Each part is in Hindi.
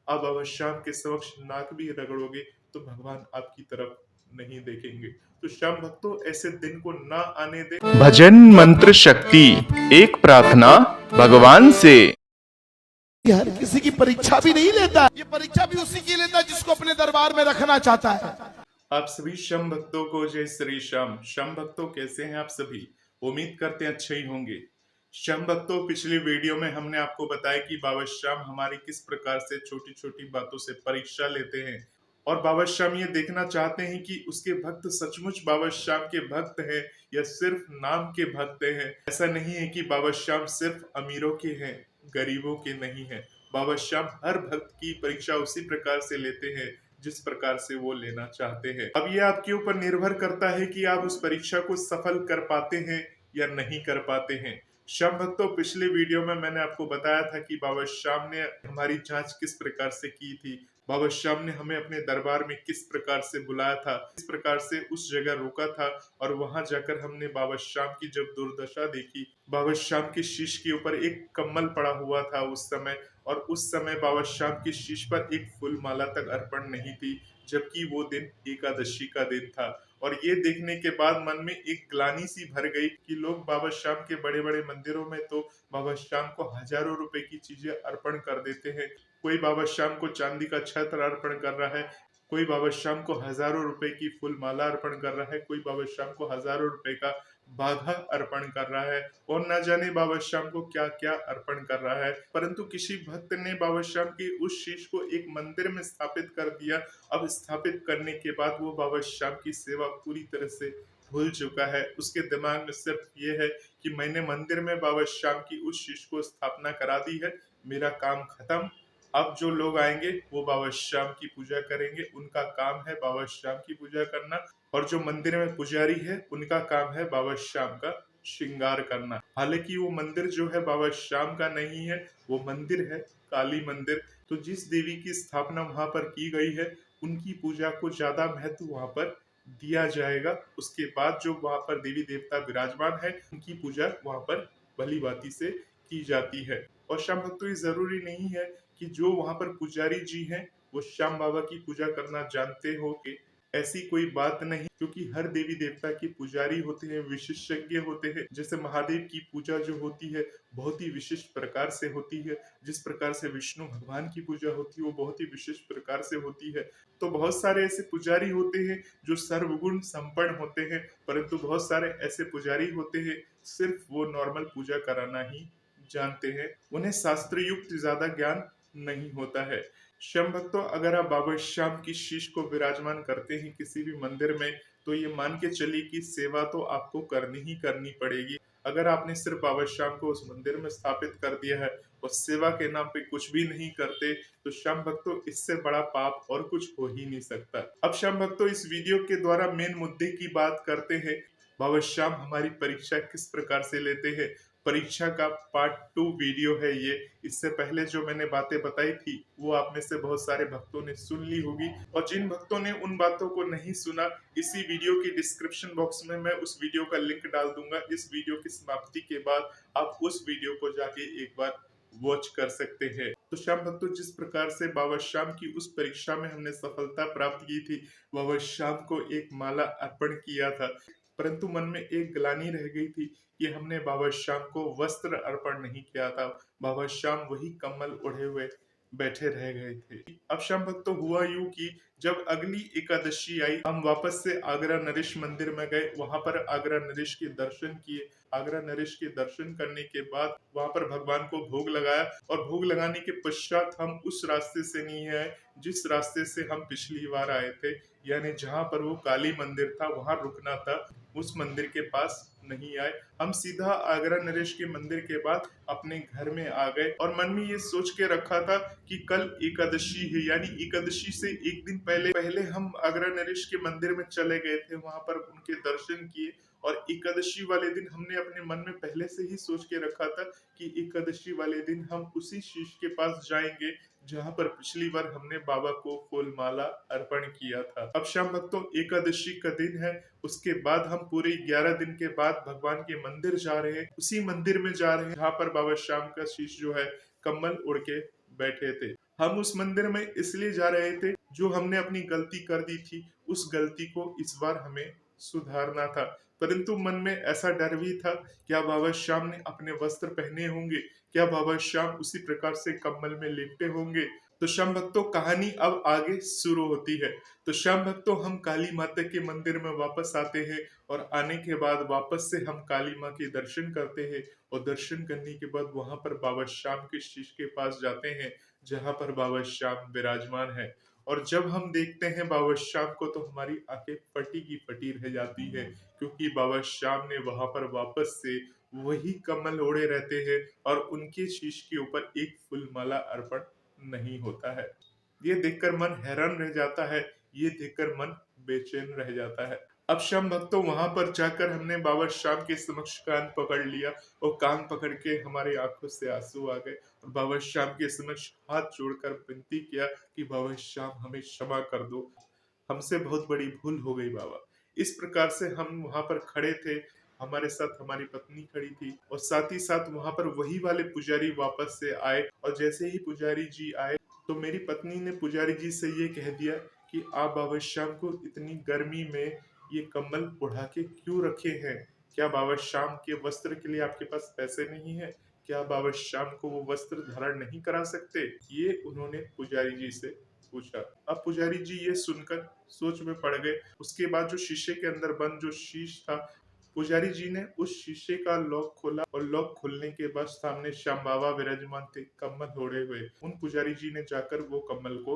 आप बाबा श्याम के समक्ष नाक भी रगड़ोगे तो भगवान आपकी तरफ नहीं देखेंगे। तो श्याम भक्तों, ऐसे दिन को ना आने दे। भजन मंत्र शक्ति, एक प्रार्थना भगवान से। हर किसी की परीक्षा भी नहीं लेता, ये परीक्षा भी उसी की लेता जिसको अपने दरबार में रखना चाहता है। आप सभी श्याम भक्तों को जय श्री श्याम। श्याम भक्तों, कैसे हैं आप सभी? उम्मीद करते हैं अच्छे ही होंगे। श्याम भक्तों, पिछली वीडियो में हमने आपको बताया कि बाबा श्याम हमारी किस प्रकार से छोटी छोटी बातों से परीक्षा लेते हैं और बाबा श्याम ये देखना चाहते हैं कि उसके भक्त सचमुच बाबा श्याम के भक्त हैं या सिर्फ नाम के भक्त हैं। ऐसा नहीं है कि बाबा श्याम सिर्फ अमीरों के हैं, गरीबों के नहीं है। बाबा श्याम हर भक्त की परीक्षा उसी प्रकार से लेते हैं जिस प्रकार से वो लेना चाहते हैं। अब ये आपके ऊपर निर्भर करता है कि आप उस परीक्षा को सफल कर पाते हैं या नहीं कर पाते हैं। श्याम भक्तों, पिछले वीडियो में मैंने आपको बताया था कि बाबा श्याम ने हमारी जांच किस प्रकार से की थी। बाबा श्याम ने हमें अपने दरबार में किस प्रकार से बुलाया था, किस प्रकार से उस जगह रोका था और वहां जाकर हमने बाबा श्याम की जब दुर्दशा देखी, बाबा श्याम के शीश के ऊपर एक कम्बल पड़ा हुआ था उस समय, और उस समय बाबा श्याम की शीश पर एक फूल माला तक अर्पण नहीं थी, जबकि वो दिन एकादशी का दिन था। और ये देखने के बाद मन में एक ग्लानि सी भर गई कि लोग बाबा श्याम के बड़े बड़े मंदिरों में तो बाबा श्याम को हजारों रुपए की चीजें अर्पण कर देते हैं। कोई बाबा श्याम को चांदी का छत्र अर्पण कर रहा है, कोई बाबा श्याम को हजारों रुपए की फूल माला अर्पण कर रहा है, कोई बाबा श्याम को हजारों रुपए का बाघा अर्पण कर रहा है और न जाने बाबा श्याम को क्या क्या अर्पण कर रहा है। परंतु किसी भक्त ने बाबा श्याम की उस शीश को एक मंदिर में स्थापित कर दिया। अब स्थापित करने के बाद वो बाबा श्याम की सेवा पूरी तरह से भूल चुका है। उसके दिमाग में सिर्फ ये है कि मैंने मंदिर में बाबा श्याम की उस शीश को स्थापना करा दी है, मेरा काम खत्म। अब जो लोग आएंगे वो बाबा श्याम की पूजा करेंगे, उनका काम है बाबा श्याम की पूजा करना, और जो मंदिर में पुजारी है उनका काम है बाबा श्याम का श्रृंगार करना। हालांकि वो मंदिर जो है बाबा श्याम का नहीं है, वो मंदिर है काली मंदिर। तो जिस देवी की स्थापना वहां पर की गई है उनकी पूजा को ज्यादा महत्व वहां पर दिया जाएगा। उसके बाद जो वहां पर देवी देवता विराजमान है उनकी पूजा वहां पर भली भांति से की जाती है। और श्याम भक्तों, ये जरूरी नहीं है कि जो वहां पर पुजारी जी हैं वो श्याम बाबा की पूजा करना जानते हो कि ऐसी कोई बात नहीं, क्योंकि हर देवी देवता के पुजारी होते हैं, विशेषज्ञ होते हैं। जैसे महादेव की पूजा जो होती है बहुत ही विशिष्ट प्रकार से होती है, जिस प्रकार से विष्णु भगवान की पूजा होती है वो बहुत ही विशिष्ट प्रकार से होती है। तो बहुत सारे ऐसे पुजारी होते हैं जो सर्वगुण संपन्न होते हैं, परंतु बहुत सारे ऐसे पुजारी होते हैं सिर्फ वो नॉर्मल पूजा कराना ही जानते हैं, उन्हें शास्त्र युक्त ज्यादा ज्ञान नहीं होता है। श्याम भक्तों, अगर आप बाबा श्याम की शीश को विराजमान करते हैं किसी भी मंदिर में, तो ये मान के चलिए कि सेवा तो आपको करनी ही करनी पड़ेगी। अगर आपने सिर्फ बाबा श्याम को उस मंदिर में स्थापित कर दिया है और सेवा के नाम पे कुछ भी नहीं करते, तो श्याम भक्तों इससे बड़ा पाप और कुछ हो ही नहीं सकता। अब श्याम भक्तों, इस वीडियो के द्वारा मेन मुद्दे की बात करते हैं। बाबा श्याम हमारी परीक्षा किस प्रकार से लेते हैं, परीक्षा का पार्ट 2 वीडियो है ये। इससे पहले जो मैंने बातें बताई थी वो आप में से बहुत सारे भक्तों ने सुन ली होगी, और जिन भक्तों ने उन बातों को नहीं सुना, इसी वीडियो की डिस्क्रिप्शन बॉक्स में मैं उस वीडियो का लिंक डाल दूंगा। इस वीडियो की समाप्ति के बाद आप उस वीडियो को जाके एक बार वॉच कर सकते हैं। तो श्याम भक्तों, जिस प्रकार से बाबा श्याम की उस परीक्षा में हमने सफलता प्राप्त की थी, बाबा श्याम को एक माला अर्पण किया था, परंतु मन में एक ग्लानि रह गई थी कि हमने बाबा श्याम को वस्त्र अर्पण नहीं किया था। बाबा श्याम वही कम्बल ओढ़े हुए बैठे रह गए थे। अब श्याम भक्तों, हुआ यूं कि जब अगली एकादशी आई, हम वापस से आगरा नरेश मंदिर में गए। वहां पर आगरा नरेश के दर्शन किए। आगरा नरेश के दर्शन करने के बाद वहां पर भगवान को भोग लगाया, और भोग लगाने के पश्चात हम उस रास्ते से नहीं आए जिस रास्ते से हम पिछली बार आए थे, यानी जहां पर वो काली मंदिर था वहां रुकना था, उस मंदिर के पास नहीं आए। हम सीधा आगरा नरेश के मंदिर के बाद अपने घर में आ गए, और मन में ये सोच के रखा था कि कल एकादशी है, यानी एकादशी से एक दिन पहले हम आगरा नरेश के मंदिर में चले गए थे, वहां पर उनके दर्शन किए। और एकादशी वाले दिन हमने अपने मन में पहले से ही सोच के रखा था कि एकादशी वाले दिन हम उसी शीश के पास जाएंगे जहां पर पिछली बार हमने बाबा को फूल माला अर्पण किया था। अब श्याम भक्तों, एकादशी का दिन है, उसके बाद हम पूरे 11 दिन के बाद भगवान के मंदिर जा रहे हैं। उसी मंदिर में जा रहे हैं जहाँ पर बाबा श्याम का शीश जो है कम्बल उड़ के बैठे थे। हम उस मंदिर में इसलिए जा रहे थे, जो हमने अपनी गलती कर दी थी उस गलती को इस बार हमें सुधारना था। परंतु मन में ऐसा डर भी था, क्या बाबा श्याम ने अपने वस्त्र पहने होंगे, क्या बाबा श्याम उसी प्रकार से कम्बल में लेटे होंगे। तो श्याम भक्तों, कहानी अब आगे शुरू होती है। तो श्याम भक्तों, हम काली माता के मंदिर में वापस आते हैं और आने के बाद वापस से हम काली माँ के दर्शन करते हैं और दर्शन करने के बाद वहां पर बाबा श्याम के शीश के पास जाते हैं, जहां पर बाबा श्याम विराजमान है। और जब हम देखते हैं बाबा श्याम को तो हमारी आंखें फटी की फटी रह जाती है, क्योंकि बाबा श्याम ने वहां पर वापस से वही कमल ओढ़े रहते हैं और उनके शीश के ऊपर एक फूलमाला अर्पण नहीं होता है। ये देखकर मन हैरान रह जाता है, ये देखकर मन बेचैन रह जाता है। अब श्याम भक्तों, वहां पर जाकर हमने बाबा श्याम के समक्ष कान पकड़ लिया और कान पकड़ के हमारे आंखों से आंसू आ गए और बाबा श्याम के समक्ष हाथ जोड़कर विनती किया कि बाबा श्याम, हमें क्षमा कर दो, हमसे बहुत बड़ी भूल हो गई बाबा। इस प्रकार से हम वहां पर खड़े थे, हमारे साथ हमारी पत्नी खड़ी थी और साथ ही साथ वहां पर वही वाले पुजारी वापस से आए। और जैसे ही पुजारी जी आए तो मेरी पत्नी ने पुजारी जी से ये कह दिया कि आप बाबा श्याम को इतनी गर्मी में ये कम्बल उड़ा के क्यों रखे हैं? क्या बाबा श्याम के वस्त्र के लिए आपके पास पैसे नहीं है? क्या बाबा श्याम को वो वस्त्र धारण नहीं करा सकते? ये उन्होंने पुजारी जी से पूछा। अब पुजारी जी ये सुनकर सोच में पड़ गए। उसके बाद जो शीशे के अंदर बंद जो शीश था, पुजारी जी ने उस शीशे का लॉक खोला और लॉक खोलने के बाद सामने श्याम बाबा विराजमान थे, कम्बल ओढ़े हुए। उन पुजारी जी ने जाकर वो कम्बल को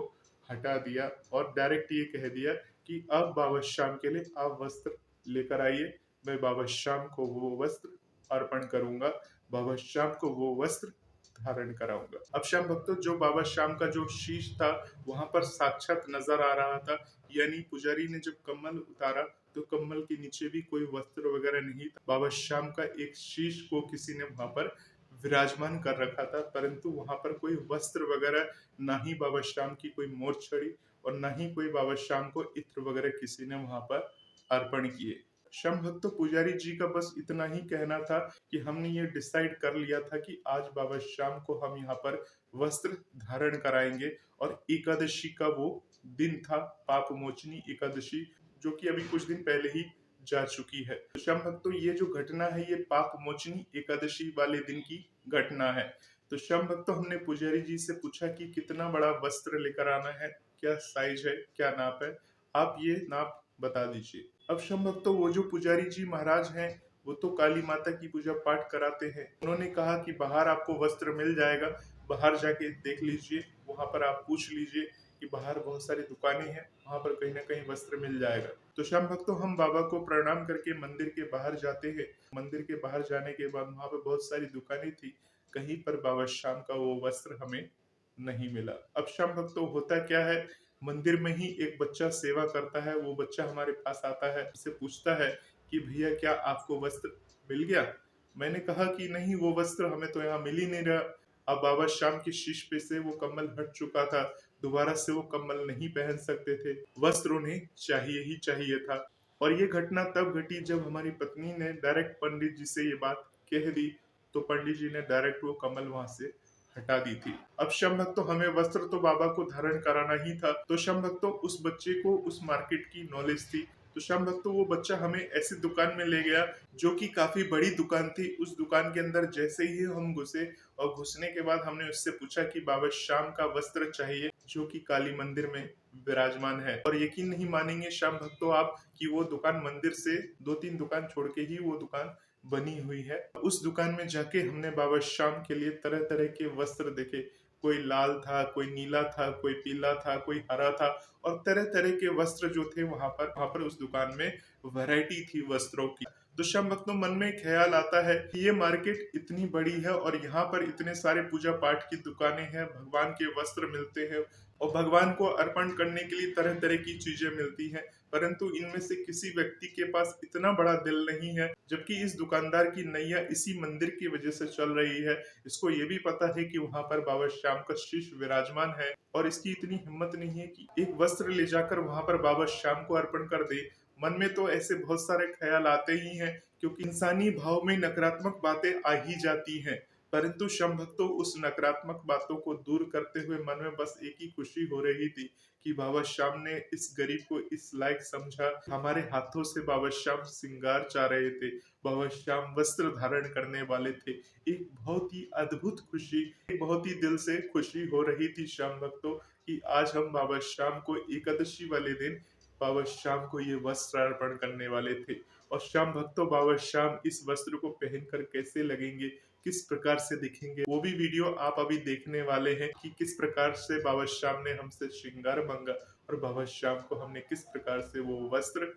हटा दिया और डायरेक्ट ये कह दिया कि अब बाबा श्याम के लिए आप वस्त्र लेकर आइए, मैं बाबा श्याम को वो वस्त्र अर्पण करूंगा, बाबा श्याम को वो वस्त्र धारण कराऊंगा। अब श्याम भक्तों, जो बाबा श्याम का जो शीश था वहां पर साक्षात नजर आ रहा था, यानी पुजारी ने जब कम्बल उतारा तो कम्बल के नीचे भी कोई वस्त्र वगैरह नहीं था। बाबा श्याम का एक शीश को किसी ने वहां पर विराजमान कर रखा था, परंतु वहां पर कोई वस्त्र वगैरह, ना ही बाबा श्याम की कोई मोर छड़ी और ना ही कोई बाबा श्याम को इत्र वगैरह किसी ने वहां पर अर्पण किए। श्याम भक्तों, पुजारी जी का बस इतना ही कहना था कि हमने ये डिसाइड कर लिया था कि आज बाबा श्याम को हम यहाँ पर वस्त्र धारण कराएंगे और एकादशी का वो दिन था, पाप मोचनी एकादशी, जो कि अभी कुछ दिन पहले ही जा चुकी है। तो श्याम भक्तों, ये जो घटना है ये पाप मोचनी एकादशी वाले दिन की घटना है। तो श्याम भक्तों, हमने पुजारी जी से पूछा कि कितना बड़ा वस्त्र लेकर आना है, क्या साइज है, क्या नाप है, आप ये नाप बता दीजिए। अब श्याम भक्तों, वो जो पुजारी जी महाराज हैं वो तो काली माता की पूजा पाठ कराते हैं। उन्होंने कहा कि बाहर आपको वस्त्र मिल जाएगा, बाहर जाके देख लीजिए, वहां पर आप पूछ लीजिए कि बाहर बहुत सारी दुकानें हैं, वहां पर कहीं ना कहीं वस्त्र मिल जाएगा। तो श्याम भक्तों, हम बाबा को प्रणाम करके मंदिर के बाहर जाते हैं। मंदिर के बाहर जाने के बाद वहां पर बहुत सारी दुकानें थी, कहीं पर बाबा श्याम का वो वस्त्र हमें नहीं मिला। अब श्याम भक्तों, होता क्या है, मंदिर में ही एक बच्चा सेवा करता है, वो बच्चा हमारे पास आता है, उससे पूछता है कि भैया क्या आपको वस्त्र मिल गया? मैंने कहा कि नहीं, वो वस्त्र हमें तो यहाँ मिल ही नहीं रहा। अब बाबा श्याम की शीश पे से वो कम्बल हट चुका था, दोबारा से वो कम्बल नहीं पहन सकते थे, वस्त्र उन्हें चाहिए ही चाहिए था। और ये घटना तब घटी जब हमारी पत्नी ने डायरेक्ट पंडित जी से ये बात कह दी, तो पंडित जी ने डायरेक्ट वो कम्बल वहां से हटा दी थी। अब श्याम भक्तों, हमें वस्त्र तो बाबा को धारण कराना ही था। तो श्याम भक्तों, उस बच्चे को उस मार्केट की नॉलेज थी। तो श्याम भक्तों, वो बच्चा हमें ऐसी दुकान में ले गया जो कि काफी बड़ी दुकान थी। उस दुकान के अंदर जैसे ही हम घुसे और घुसने के बाद हमने उससे पूछा कि बाबा श्याम का वस्त्र चाहिए जो कि काली मंदिर में विराजमान है। और यकीन नहीं मानेंगे श्याम भक्तों आप, कि वो दुकान मंदिर से 2-3 दुकान छोड़ के ही वो दुकान बनी हुई है। उस दुकान में जाके हमने बाबा श्याम के लिए तरह तरह के वस्त्र देखे, कोई लाल था, कोई नीला था, कोई पीला था, कोई हरा था, और तरह तरह के वस्त्र जो थे वहां पर उस दुकान में वैरायटी थी वस्त्रों की। तो श्याम भक्तों, मन में ख्याल आता है कि ये मार्केट इतनी बड़ी है और यहाँ पर इतने सारे पूजा पाठ की दुकानें हैं, भगवान के वस्त्र मिलते हैं और भगवान को अर्पण करने के लिए तरह तरह की चीजें मिलती हैं, परंतु इनमें से किसी व्यक्ति के पास इतना बड़ा दिल नहीं है, जबकि इस दुकानदार की नैया इसी मंदिर की वजह से चल रही है। इसको ये भी पता है कि वहां पर बाबा श्याम का शीश विराजमान है और इसकी इतनी हिम्मत नहीं है कि एक वस्त्र ले जाकर वहां पर बाबा श्याम को अर्पण कर दे। मन में तो ऐसे बहुत सारे ख्याल आते ही हैं, क्योंकि इंसानी भाव में नकारात्मक बातें आ ही जाती हैं। परंतु शम भक्तों उस नकारात्मक बातों को दूर करते हुए मन में बस एक ही खुशी हो रही थी कि बाबा श्याम ने इस गरीब को इस लायक समझा। हमारे हाथों से बाबा श्याम श्रृंगार चाह रहे थे, बाबा श्याम वस्त्र धारण करने वाले थे। एक बहुत ही अद्भुत खुशी, एक बहुत ही दिल से खुशी हो रही थी श्याम भक्तों कि आज हम बाबा श्याम को एकादशी वाले दिन बाबा श्याम को ये वस्त्र अर्पण करने वाले थे। और श्याम भक्तों बाबा श्याम इस वस्त्र को पहनकर कैसे लगेंगे, किस प्रकार से दिखेंगे, वो भी वीडियो आप अभी देखने वाले हैं कि किस प्रकार से बाबा श्याम ने हमसे श्रृंगार मांगा और बाबा श्याम को हमने किस प्रकार से वो वस्त्र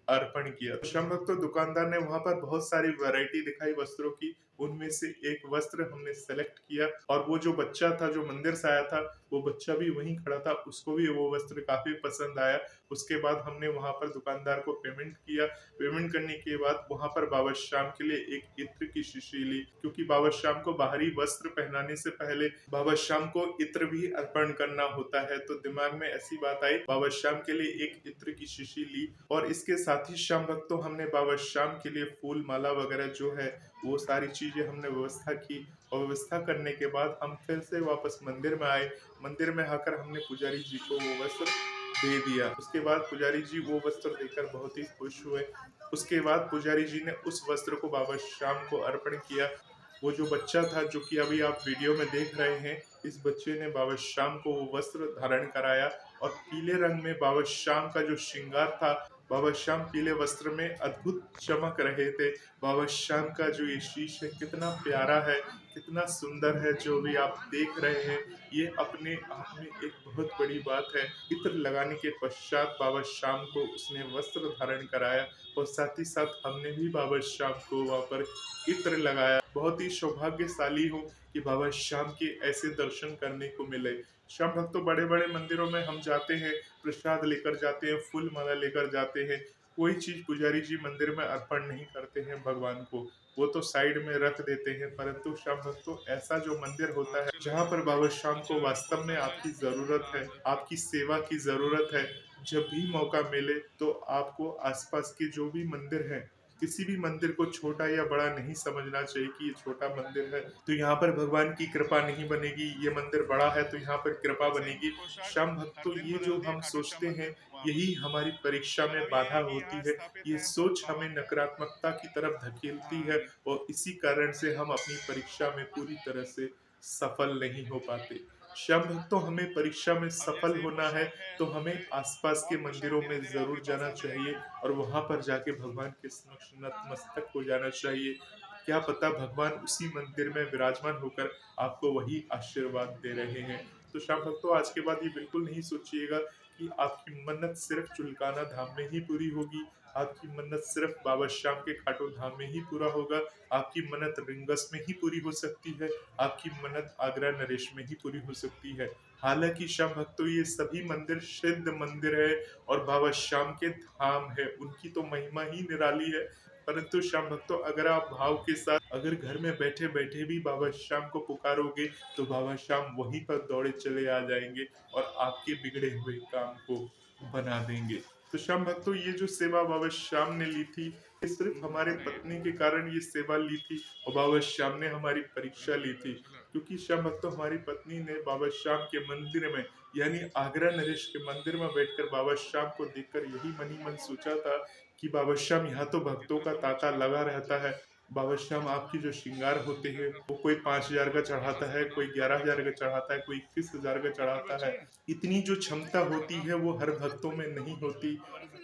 अर्पण किया। तो श्याम भक्तों दुकानदार ने वहां पर बहुत सारी वैरायटी दिखाई वस्त्रों की, उनमें से एक वस्त्र हमने सेलेक्ट किया और वो जो बच्चा था जो मंदिर से आया था वो बच्चा भी वहीं खड़ा था, उसको भी वो वस्त्र काफी पसंद आया। उसके बाद हमने वहां पर दुकानदार को पेमेंट किया। पेमेंट करने के बाद वहां पर बाबा श्याम के लिए एक इत्र की शीशी ली, क्योंकि बाबा श्याम को बाहरी वस्त्र पहनाने से पहले बाबा श्याम को इत्र भी अर्पण करना होता है। तो दिमाग में ऐसी बात आई, बाबा श्याम के लिए एक इत्र की शीशी ली और इसके साथ ही श्याम भक्तों हमने बाबा श्याम के लिए फूल माला वगैरह जो है वो सारी चीजें हमने व्यवस्था की। और व्यवस्था करने के बाद हम फिर से वापस मंदिर में आए। मंदिर में आकर हमने पुजारी जी को वो वस्त्र दे दिया। उसके बाद पुजारी जी वो वस्त्र देकर बहुत ही खुश हुए। उसके बाद पुजारी जी ने उस वस्त्र को बाबा श्याम को अर्पण किया। वो जो बच्चा था जो कि अभी आप वीडियो में देख रहे हैं, इस बच्चे ने बाबा श्याम को वो वस्त्र धारण कराया और पीले रंग में बाबा श्याम का जो श्रृंगार था, बाबा श्याम पीले वस्त्र में अद्भुत चमक रहे थे। बाबा श्याम का जो ये शीश है कितना प्यारा है, कितना सुंदर है, जो भी आप देख रहे हैं ये अपने आप में एक बहुत बड़ी बात है। इत्र लगाने के पश्चात बाबा श्याम को उसने वस्त्र धारण कराया और साथ ही साथ हमने भी बाबा श्याम को वहाँ पर इत्र लगाया। बहुत ही सौभाग्यशाली हूँ कि बाबा श्याम के ऐसे दर्शन करने को मिले। श्याम भक्तों बड़े बड़े मंदिरों में हम जाते हैं, प्रसाद लेकर जाते हैं, फूल माला लेकर जाते हैं, कोई चीज पुजारी जी मंदिर में अर्पण नहीं करते हैं भगवान को, वो तो साइड में रख देते हैं। परंतु श्याम भक्तों ऐसा जो मंदिर होता है जहाँ पर बाबा श्याम को वास्तव में आपकी जरूरत है, आपकी सेवा की जरूरत है, जब भी मौका मिले तो आपको आसपास के जो भी मंदिर है, किसी भी मंदिर को छोटा या बड़ा नहीं समझना चाहिए कि ये छोटा मंदिर है तो यहाँ पर भगवान की कृपा नहीं बनेगी, ये मंदिर बड़ा है तो यहाँ पर कृपा बनेगी। श्याम भक्तों ये जो हम सोचते हैं यही हमारी परीक्षा में बाधा होती है। ये सोच हमें नकारात्मकता की तरफ धकेलती है और इसी कारण से हम अपनी परीक्षा में पूरी तरह से सफल नहीं हो पाते। श्याम भक्तों हमें परीक्षा में सफल होना है तो हमें आसपास के मंदिरों में जरूर जाना चाहिए और वहां पर जाके भगवान के समक्ष नतमस्तक हो जाना चाहिए। क्या पता भगवान उसी मंदिर में विराजमान होकर आपको वही आशीर्वाद दे रहे हैं। तो श्याम भक्तों आज के बाद ये बिल्कुल नहीं सोचिएगा कि आपकी मन्नत सिर्फ चुलकाना धाम में ही पूरी होगी, आपकी मन्नत सिर्फ बाबा श्याम के खाटू धाम में ही पूरा होगा, आपकी मन्नत रिंगस में ही पूरी हो सकती है, आपकी मन्नत आगरा नरेश में ही पूरी हो सकती है। हालांकि श्याम भक्तों ये सभी मंदिर सिद्ध मंदिर है और बाबा श्याम के धाम है, उनकी तो महिमा ही निराली है। परंतु श्याम भक्तों अगर आप भाव के साथ अगर घर में बैठे बैठे भी बाबा श्याम को पुकारोगे तो बाबा श्याम वहीं पर दौड़े चले आ जाएंगे और आपके बिगड़े हुए काम को बना देंगे। तो श्याम भक्तों ये जो सेवा बाबा श्याम ने ली थी ये सिर्फ हमारे पत्नी के कारण ये सेवा ली थी और बाबा श्याम ने हमारी परीक्षा ली थी, क्योंकि श्याम भक्तों हमारी पत्नी ने बाबा श्याम के मंदिर में यानी आगरा नरेश के मंदिर में बैठकर बाबा श्याम को देखकर यही मन ही मन सोचा था कि बाबा श्याम यहाँ तो भक्तों का तांता लगा रहता है। बाबा श्याम आपकी जो श्रृंगार होते हैं वो कोई 5,000 का चढ़ाता है, कोई 11,000 का चढ़ाता है, कोई 21,000 का चढ़ाता है। इतनी जो क्षमता होती है वो हर भक्तों में नहीं होती।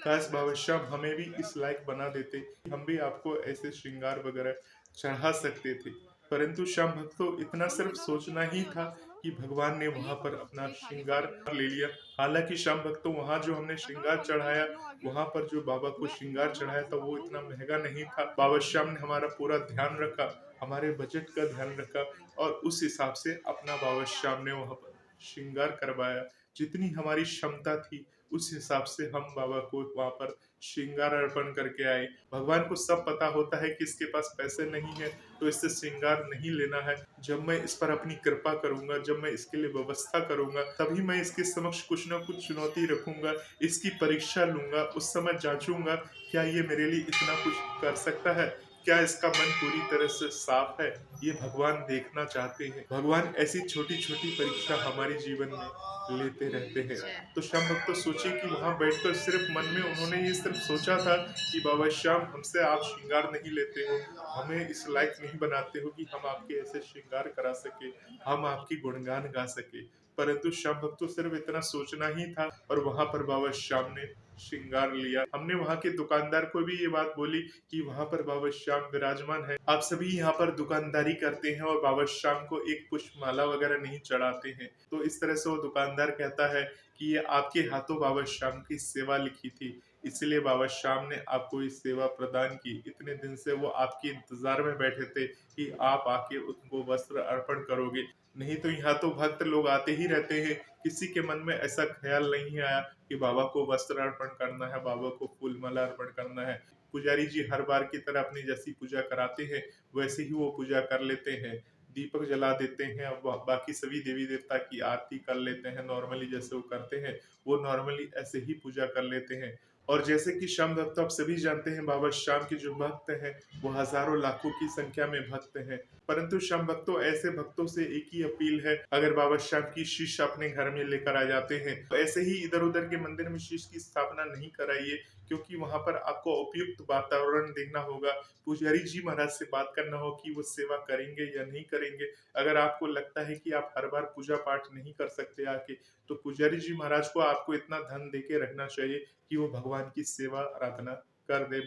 काश बाबा श्याम हमें भी इस लायक बना देते, हम भी आपको ऐसे श्रृंगार वगैरह चढ़ा सकते थे। परंतु श्याम भक्तों इतना सिर्फ सोचना ही था कि भगवान ने वहां पर अपना श्रृंगार ले लिया। हालांकि श्याम भक्तों वहां जो हमने श्रृंगार चढ़ाया, वहां पर जो बाबा को श्रृंगार चढ़ाया था वो इतना महंगा नहीं था। बाबा श्याम ने हमारा पूरा ध्यान रखा, हमारे बजट का ध्यान रखा और उस हिसाब से अपना बाबा श्याम ने वहां पर श्रृंगार करवाया। जितनी हमारी क्षमता थी उस हिसाब से हम बाबा को वहां पर श्रृंगार अर्पण करके आए। भगवान को सब पता होता है कि इसके पास पैसे नहीं है तो इससे श्रृंगार नहीं लेना है। जब मैं इस पर अपनी कृपा करूंगा, जब मैं इसके लिए व्यवस्था करूंगा, तभी मैं इसके समक्ष कुछ न कुछ चुनौती रखूंगा, इसकी परीक्षा लूंगा, उस समय जांचूंगा क्या ये मेरे लिए इतना कुछ कर सकता है, क्या इसका मन पूरी तरह से साफ है, ये भगवान देखना चाहते हैं। भगवान ऐसी छोटी छोटी परीक्षा हमारे जीवन में लेते रहते हैं। तो श्याम भक्त तो सोचिए कि वहां बैठकर सिर्फ मन में उन्होंने ये सिर्फ सोचा था कि बाबा श्याम, हमसे आप श्रृंगार नहीं लेते हो, हमें इस लायक नहीं बनाते हो कि हम आपके ऐसे श्रृंगार करा सके, हम आपकी गुणगान गा सके। परंतु श्याम भक्त तो सिर्फ इतना सोचना ही था और वहां पर बाबा श्याम ने श्रृंगार लिया। हमने वहां के दुकानदार को भी ये बात बोली कि वहां पर बाबा श्याम विराजमान है, आप सभी यहाँ पर दुकानदारी करते हैं और बाबा श्याम को एक पुष्पमाला वगैरह नहीं चढ़ाते हैं। तो इस तरह से वो दुकानदार कहता है कि ये आपके हाथों बाबा श्याम की सेवा लिखी थी, इसलिए बाबा श्याम ने आपको ये सेवा प्रदान की। इतने दिन से वो आपके इंतजार में बैठे थे कि आप आके उनको वस्त्र अर्पण करोगे। नहीं तो यहाँ तो भक्त लोग आते ही रहते हैं, किसी के मन में ऐसा ख्याल नहीं आया कि बाबा को वस्त्र अर्पण करना है, बाबा को फूल माला अर्पण करना है। पुजारी जी हर बार की तरह अपनी जैसी पूजा कराते हैं वैसे ही वो पूजा कर लेते हैं, दीपक जला देते हैं, अब बाकी सभी देवी देवता की आरती कर लेते हैं। नॉर्मली जैसे वो करते हैं वो नॉर्मली ऐसे ही पूजा कर लेते हैं। और जैसे कि श्याम भक्त आप सभी जानते हैं, बाबा श्याम के जो भक्त हैं वो हजारों लाखों की संख्या में भक्त हैं। परंतु श्याम भक्तों, ऐसे भक्तों से एक ही अपील है, अगर बाबा श्याम की शीश अपने घर में लेकर आ जाते हैं तो ऐसे ही इधर उधर के मंदिर में शीश की स्थापना नहीं कराइए, क्योंकि वहां पर आपको उपयुक्त वातावरण देखना होगा। पुजारी जी महाराज से बात करना हो कि वो सेवा करेंगे या नहीं करेंगे। अगर आपको लगता है कि आप हर बार पूजा पाठ नहीं कर सकते आके, तो पुजारी जी महाराज को आपको इतना धन देके रखना चाहिए कि वो भगवान की सेवा आराधना कर दे,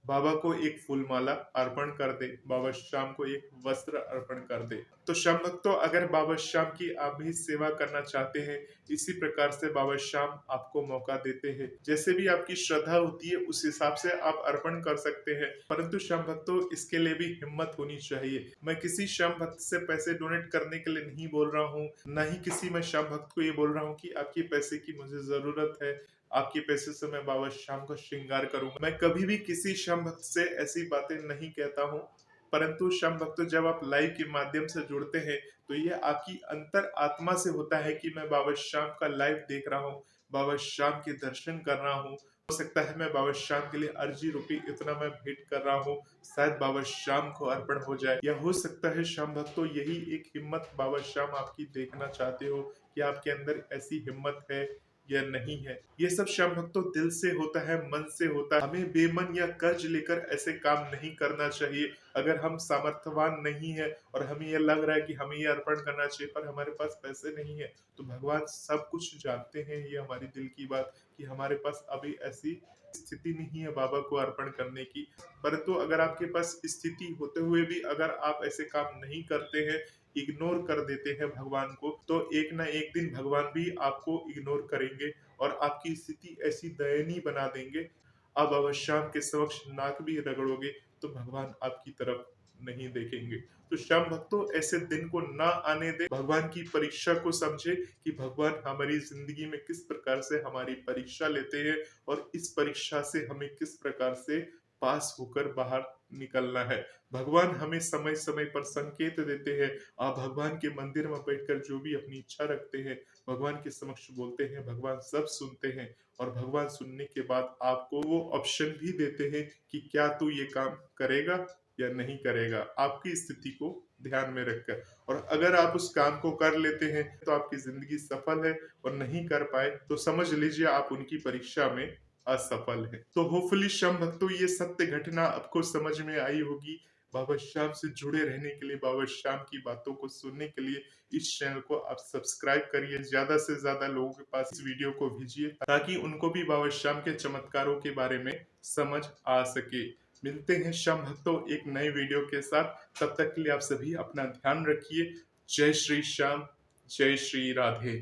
बाबा को एक फूल माला अर्पण कर दे, बाबा श्याम को एक वस्त्र अर्पण कर दे। तो श्याम भक्तों, अगर बाबा श्याम की आप भी सेवा करना चाहते हैं, इसी प्रकार से बाबा श्याम आपको मौका देते हैं। जैसे भी आपकी श्रद्धा होती है उस हिसाब से आप अर्पण कर सकते हैं। परंतु श्याम भक्तों, इसके लिए भी हिम्मत होनी चाहिए। मैं किसी श्याम भक्त से पैसे डोनेट करने के लिए नहीं बोल रहा हूँ, न ही किसी मैं श्याम भक्त को ये बोल रहा हूँ कि आपके पैसे की मुझे जरूरत है, आपके पैसे से मैं बाबा श्याम का श्रृंगार करूंगा। मैं कभी भी किसी श्याम भक्त से ऐसी बातें नहीं कहता हूँ। परंतु श्याम भक्तों, जब आप लाइव के माध्यम से जुड़ते हैं तो ये आपकी अंतर आत्मा से होता है कि मैं बाबा श्याम का लाइव देख रहा हूँ, बाबा श्याम के दर्शन कर रहा हूँ। हो सकता है मैं बाबा श्याम के लिए अर्जी रूपी इतना मैं भेंट कर रहा हूँ, शायद बाबा श्याम को अर्पण हो जाए। या हो सकता है श्याम भक्तों, यही एक हिम्मत बाबा श्याम आपकी देखना चाहते हो कि आपके अंदर ऐसी हिम्मत है या नहीं है। ये सब श्याम भक्तों दिल से होता है, मन से होता है। हमें बेमन या कर्ज लेकर ऐसे काम नहीं करना चाहिए। अगर हम सामर्थ्यवान नहीं है और हमें यह लग रहा है कि हमें ये अर्पण करना चाहिए पर हमारे पास पैसे नहीं है, तो भगवान सब कुछ जानते हैं। ये हमारी दिल की बात कि हमारे पास अभी ऐसी स्थिति नहीं है बाबा को अर्पण करने की। परंतु अगर आपके पास स्थिति होते हुए भी अगर आप ऐसे काम नहीं करते हैं, इग्नोर कर देते हैं भगवान को, तो एक ना एक दिन भगवान भी आपको इग्नोर करेंगे और आपकी स्थिति ऐसी दयनीय बना देंगे, आप बाबा श्याम के समक्ष नाक भी रगड़ोगे तो भगवान आपकी तरफ नहीं देखेंगे। तो श्याम भक्तों, ऐसे दिन को ना आने दे। भगवान की परीक्षा को समझे कि भगवान हमारी जिंदगी में किस प्रकार से हमारी परीक्षा लेते हैं और इस परीक्षा से हमें किस प्रकार से पास होकर बाहर निकलना है। भगवान हमें समय समय पर संकेत देते हैं। आप भगवान के मंदिर में बैठकर जो भी अपनी इच्छा रखते हैं, भगवान के समक्ष बोलते हैं, भगवान सब सुनते हैं और भगवान सुनने के बाद आपको वो ऑप्शन भी देते हैं कि क्या तू ये काम करेगा या नहीं करेगा, आपकी स्थिति को ध्यान में रखकर। और अगर आप उस काम को कर लेते हैं तो आपकी जिंदगी सफल है, और नहीं कर पाए तो समझ लीजिए आप उनकी परीक्षा में असफल है। तो होपफुली श्याम भक्तों, ये सत्य घटना आपको समझ में आई होगी। बाबा श्याम से जुड़े रहने के लिए, बाबा श्याम की बातों को सुनने के लिए इस चैनल को आप सब्सक्राइब करिए। ज्यादा से ज्यादा लोगों के पास इस वीडियो को भेजिए ताकि उनको भी बाबा श्याम के चमत्कारों के बारे में समझ आ सके। मिलते हैं श्याम भक्तों एक नए वीडियो के साथ। तब तक के लिए आप सभी अपना ध्यान रखिए। जय श्री श्याम, जय श्री राधे।